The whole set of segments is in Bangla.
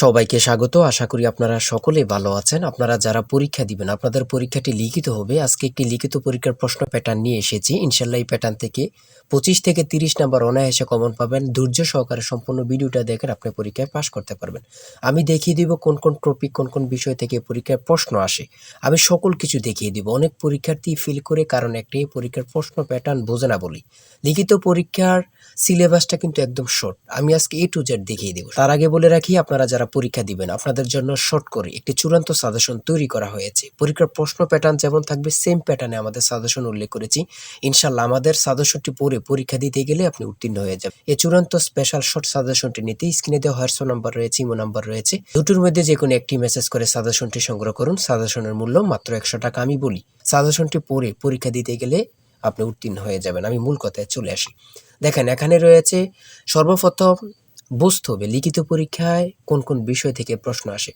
সবাইকে স্বাগত। আশা করি আপনারা সকলেই ভালো আছেন। আপনারা যারা পরীক্ষা দিবেন, আপনাদের পরীক্ষাটি লিখিত হবে। আজকে একটি লিখিত পরীক্ষার প্রশ্ন প্যাটার্ন নিয়ে এসেছি। ইনশাআল্লাহ এই প্যাটার্ন থেকে 25 থেকে 30 নাম্বার অনায়াসে কমন পাবেন। ধৈর্য সহকারে সম্পূর্ণ ভিডিওটা দেখেন, আপনি পরীক্ষায় পাস করতে পারবেন। আমি দেখিয়ে দিব কোন কোন টপিক, কোন কোন বিষয় থেকে পরীক্ষায় প্রশ্ন আসে। আমি সকল কিছু দেখিয়ে দিব। অনেক পরীক্ষার্থী ফেল করে কারণ একটাই, পরীক্ষার প্রশ্ন প্যাটার্ন বোঝে না বলি। লিখিত পরীক্ষার সিলেবাসটা কিন্তু একদম শর্ট। আমি আজকে A to Z দেখিয়ে দেব। তার আগে বলে রাখি, আপনারা যারা পরীক্ষা দিবেন, আপনাদের জন্য শর্ট করে একটি চূড়ান্ত সাজেশন তৈরি করা হয়েছে। পরীক্ষার প্রশ্ন প্যাটার্ন যেমন থাকবে সেম প্যাটার্নে আমাদের সাজেশন উল্লেখ করেছি। ইনশাআল্লাহ আমাদের সাজেশনটি পড়ে পরীক্ষা দিতে গেলে আপনি উত্তীর্ণ হয়ে যাবেন। এই চূড়ান্ত স্পেশাল শর্ট সাজেশনটি নিতে স্ক্রিনে দেওয়া হোয়াটসঅ্যাপ নাম্বার রয়েছে, ইমো নাম্বার রয়েছে। দুটোর মধ্যে যে কোনো একটি মেসেজ করে সাজেশনটি সংগ্রহ করুন। সাজেশনের মূল্য মাত্র 100 টাকা। আমি বলি, সাজেশনটি পড়ে পরীক্ষা দিতে গেলে আপনি উত্তীর্ণ হয়ে যাবেন। আমি মূল কথায় চলে আসি। দেখেন, এখানে রয়েছে সর্বপ্রথম বুঝতে হবে লিখিত পরীক্ষায় কোন কোন বিষয় থেকে প্রশ্ন আসে।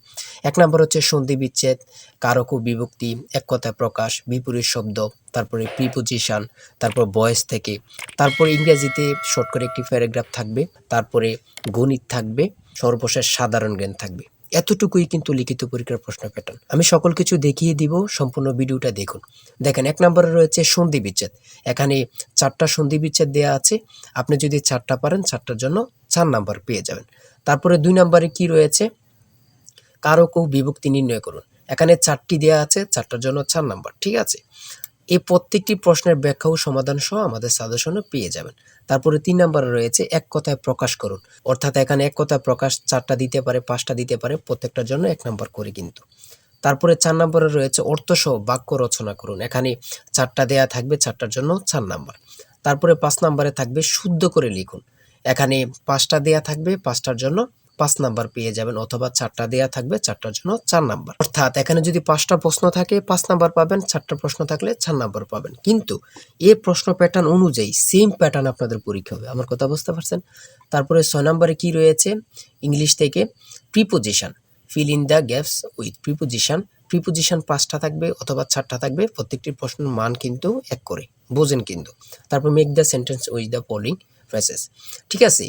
1 নম্বর হচ্ছে সন্ধি বিচ্ছেদ, কারক ও বিভক্তি, এক কথায় প্রকাশ, বিপরীত শব্দ, তারপরে প্রিপোজিশন, তারপর ভয়েস থেকে, তারপর ইংরেজিতে শর্ট করে একটি প্যারাগ্রাফ থাকবে, তারপরে গণিত থাকবে, সর্বশেষ সাধারণ জ্ঞান থাকবে। এতটুকুই কিন্তু লিখিত পরীক্ষার প্রশ্ন প্যাটার্ন। আমি সকল কিছু দেখিয়ে দিব, সম্পূর্ণ ভিডিওটা দেখুন। দেখেন, 1 নম্বরে রয়েছে সন্ধি বিচ্ছেদ। এখানে 4টা সন্ধি বিচ্ছেদ দেওয়া আছে। আপনি যদি 4টা পারেন, 4টার জন্য 4 নাম্বার পেয়ে যাবেন। তারপরে 2 নম্বরে কি রয়েছে, কারক ও বিভক্তি নির্ণয় করুন। এখানে 4টি দেওয়া আছে, 4টার জন্য 4 নাম্বার। ঠিক আছে, এই প্রত্যেকটি প্রশ্নের ব্যাখ্যা ও সমাধান সহ আমাদের সাজেশনে পেয়ে যাবেন। তারপরে 3 নম্বরে রয়েছে এক কথায় প্রকাশ করুন। অর্থাৎ এখানে এক কথায় প্রকাশ 4টা দিতে পারে, 5টা দিতে পারে, প্রত্যেকটার জন্য 1 নাম্বার করে কিন্তু। তারপরে 4 নম্বরে রয়েছে অর্থসহ বাক্য রচনা করুন। এখানে 4টা দেয়া থাকবে, 4টার জন্য 4 নাম্বার। তারপরে 5 নম্বরে থাকবে শুদ্ধ করে লিখুন। এখানে 5টা দেয়া থাকবে, 5টার জন্য 5 নাম্বার পেয়ে যাবেন, অথবা 4টা দেয়া থাকবে, 4টার জন্য 4 নাম্বার। অর্থাৎ এখানে যদি 5টা প্রশ্ন থাকে 5 নাম্বার পাবেন, 4টা প্রশ্ন থাকলে 4 নাম্বার পাবেন। কিন্তু এই প্রশ্ন প্যাটার্ন অনুযায়ী সেম প্যাটার্ন আপনাদের পরীক্ষা হবে। আমার কথা বুঝতে পারছেন? তারপরে 6 নম্বরে কি রয়েছে, ইংলিশ থেকে preposition, fill in the gaps with preposition. Preposition 5টা থাকবে অথবা 4টা থাকবে, প্রত্যেকটি প্রশ্নের মান কিন্তু 1 করে, বোঝেন কিন্তু। তারপর make the sentence with the following phrases. ঠিক আছে,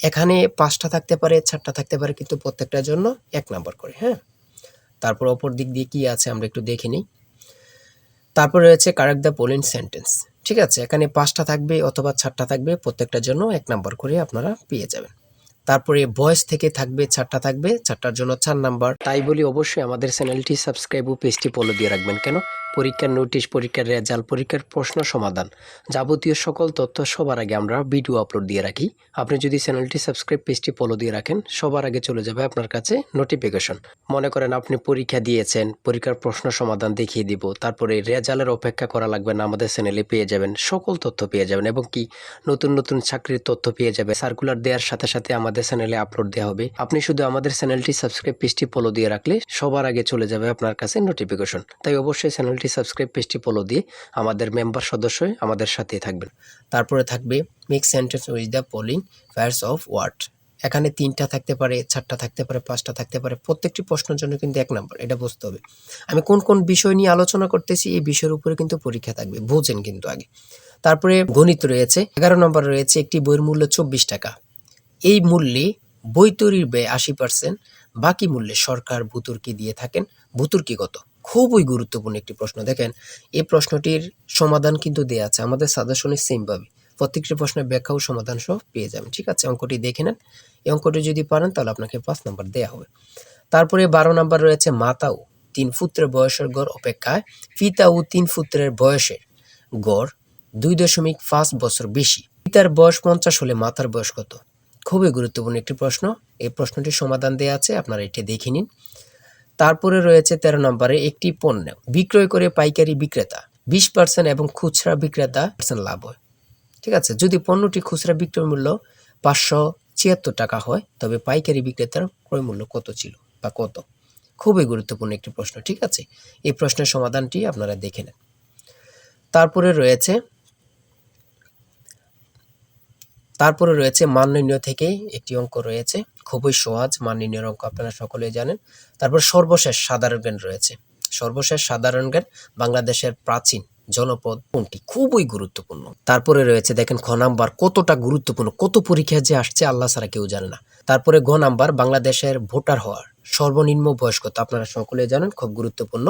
এখানে 5টা থাকতে পারে, 4টা থাকতে পারে, কিন্তু প্রত্যেকটার জন্য 1 নাম্বার করে। হ্যাঁ, তারপর অপর দিক দিয়ে কি আছে আমরা একটু দেখে নিই। তারপর রয়েছে কারেক্ট দ্য ফলোইং সেন্টেন্স। ঠিক আছে, এখানে 5টা থাকবে অথবা 4টা থাকবে, প্রত্যেকটার জন্য 1 নাম্বার করে আপনারা পেয়ে যাবেন। তারপরে ভয়েস থেকে থাকবে 4টা থাকবে, 4টার জন্য 4 নাম্বার। তাই বলি অবশ্যই আমাদের চ্যানেলটি সাবস্ক্রাইব ও পেজটি ফলো দিয়ে রাখবেন। কেন? পরীক্ষার নোটিশ, পরীক্ষার রেজাল্ট, পরীক্ষার প্রশ্ন সমাধান, যাবতীয় সকল তথ্য সবার আগে আমরা ভিডিও আপলোড দিয়ে রাখি। আপনি যদি চ্যানেলটি সাবস্ক্রাইব, পেজটি ফলো দিয়ে রাখেন, সবার আগে চলে যাবে আপনার কাছে নোটিফিকেশন। মনে করেন আপনি পরীক্ষা দিয়েছেন, পরীক্ষার প্রশ্ন সমাধান দেখিয়ে দিব, তারপরে রেজাল্টের অপেক্ষা করা লাগবে না, আমাদের চ্যানেলে পেয়ে যাবেন, সকল তথ্য পেয়ে যাবেন, এবং কি নতুন নতুন চাকরির তথ্য পেয়ে যাবে। সার্কুলার দেওয়ার সাথে সাথে আমাদের চ্যানেলে আপলোড দেওয়া হবে। আপনি শুধু আমাদের চ্যানেলটি সাবস্ক্রাইব, পেজটি ফলো দিয়ে রাখলে সবার আগে চলে যাবে আপনার কাছে নোটিফিকেশন। তাই অবশ্যই চ্যানেলটি সাবস্ক্রাইব, পেজটি ফলো দিয়ে আমাদের মেম্বার সদস্য হয়ে আমাদের সাথেই থাকবেন। তারপরে থাকবে make sentence with the following pairs of word. এখানে 3টা থাকতে পারে, 4টা থাকতে পারে, 5টা থাকতে পারে, প্রত্যেকটি প্রশ্নের জন্য কিন্তু 1 নাম্বার। এটা বুঝতে হবে। আমি কোন কোন বিষয় নিয়ে আলোচনা করতেছি, এই বিষয়ের উপরে কিন্তু পরীক্ষা থাকবে, বোঝেন কিন্তু আগে। তারপরে গণিত রয়েছে, 11 নম্বর রয়েছে একটি বইয়ের মূল্য 24 টাকা। এই মূল্যে বই তৈরির ব্যয় 80%, বাকি মূল্যে সরকার ভর্তুকি দিয়ে থাকেন। ভর্তুকি কত? খুবই গুরুত্বপূর্ণ একটি প্রশ্ন। দেখেন, এই প্রশ্নটির সমাধান কিন্তু দেওয়া আছে আমাদের সাজেশনে সেম ভাবে। প্রত্যেকটি প্রশ্নের ব্যাখ্যা ও সমাধান সহ পেয়ে যাবেন। ঠিক আছে, অঙ্কটি দেখে নেন। এই অঙ্কটি যদি পারেন তাহলে আপনাকে 5 নাম্বার দেওয়া হবে। তারপরে 12 নাম্বার রয়েছে মাতা ও 3 পুত্রের বয়সের গড় অপেক্ষায় পিতা ও 3 পুত্রের বয়সের গড় 2.5 বছর বেশি। পিতার বয়স 50 হলে মাতার বয়স কত? খুবই গুরুত্বপূর্ণ একটি প্রশ্ন। এই প্রশ্নটির সমাধান দেওয়া আছে, আপনারা এটি দেখে নিন। তারপরে রয়েছে 13 নম্বরে একটি পণ্য বিক্রয় করে পাইকারি বিক্রেতা 20% এবং খুচরা বিক্রেতা লাভ হয়। ঠিক আছে, যদি পণ্যটি খুচরা বিক্রয় মূল্য 576 টাকা হয়, তবে পাইকারি বিক্রেতার ক্রয় মূল্য কত ছিল বা কত? খুবই গুরুত্বপূর্ণ একটি প্রশ্ন। ঠিক আছে, এই প্রশ্নের সমাধানটি আপনারা দেখে নেন। তারপরে রয়েছে মান নির্ণয় থেকে একটি অঙ্ক রয়েছে, খুবই সহজ মান নির্ণয়ের অঙ্ক, আপনারা সকলেই জানেন। তারপর সর্বশেষ সাধারণ জ্ঞান রয়েছে। সর্বশেষ সাধারণ জ্ঞান বাংলাদেশের প্রাচীন জনপদ কোনটি? খুবই গুরুত্বপূর্ণ। তারপরে রয়েছে দেখেন খ নাম্বার, কতটা গুরুত্বপূর্ণ, কত পরীক্ষায় যে আসছে আল্লাহ ছাড়া কেউ জানে না। তারপরে গ নাম্বার, বাংলাদেশের ভোটার হওয়ার সর্বনিম্ন বয়স কত? আপনারা সকলে জানেন, খুব গুরুত্বপূর্ণ।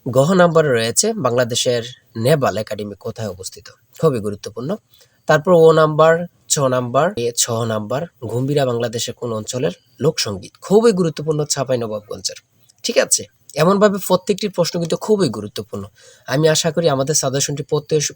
গ নাম্বারে রয়েছে বাংলাদেশের নেভাল একাডেমি কোথায় অবস্থিত? খুবই গুরুত্বপূর্ণ। তারপর ও নাম্বার, ছ নাম্বার, গম্ভীরা বাংলাদেশের কোন অঞ্চলের লোকসঙ্গীত? খুবই গুরুত্বপূর্ণ, চাঁপাইনবাবগঞ্জের। ঠিক আছে, এমনভাবে প্রত্যেকটি প্রশ্ন কিন্তু খুবই গুরুত্বপূর্ণ। আমি আশা করি আমাদের সাজেশনটি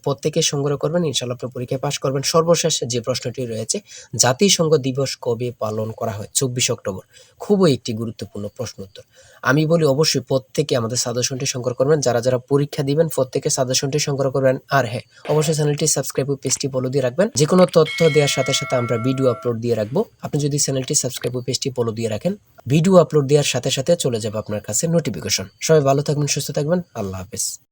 প্রত্যেকে সংগ্রহ করবেন, ইনশাআল্লাহ আপনি পরীক্ষায় পাশ করবেন। সর্বশেষ যে প্রশ্নটি রয়েছে, জাতিসংঘ দিবস কবে পালন করা হয়? 24 অক্টোবর। খুবই একটি গুরুত্বপূর্ণ প্রশ্ন উত্তর। আমি বলি অবশ্যই প্রত্যেকে আমাদের সাজেশনটি সংগ্রহ করবেন। যারা পরীক্ষা দিবেন প্রত্যেকে সাজেশনটি সংগ্রহ করবেন। আর হ্যাঁ, অবশ্যই চ্যানেলটি সাবস্ক্রাইব ও পেজটি ফলো দিয়ে রাখবেন। যে কোনো তথ্য দেওয়ার সাথে সাথে আমরা ভিডিও আপলোড দিয়ে রাখবো। আপনি যদি চ্যানেলটি সাবস্ক্রাইব ও পেজটি ফলো দিয়ে রাখেন, ভিডিও আপলোড দেওয়ার সাথে সাথে চলে যাবে আপনার কাছে নোটিফিকেশন। সবাই ভালো থাকবেন, সুস্থ থাকবেন। আল্লাহ হাফেজ।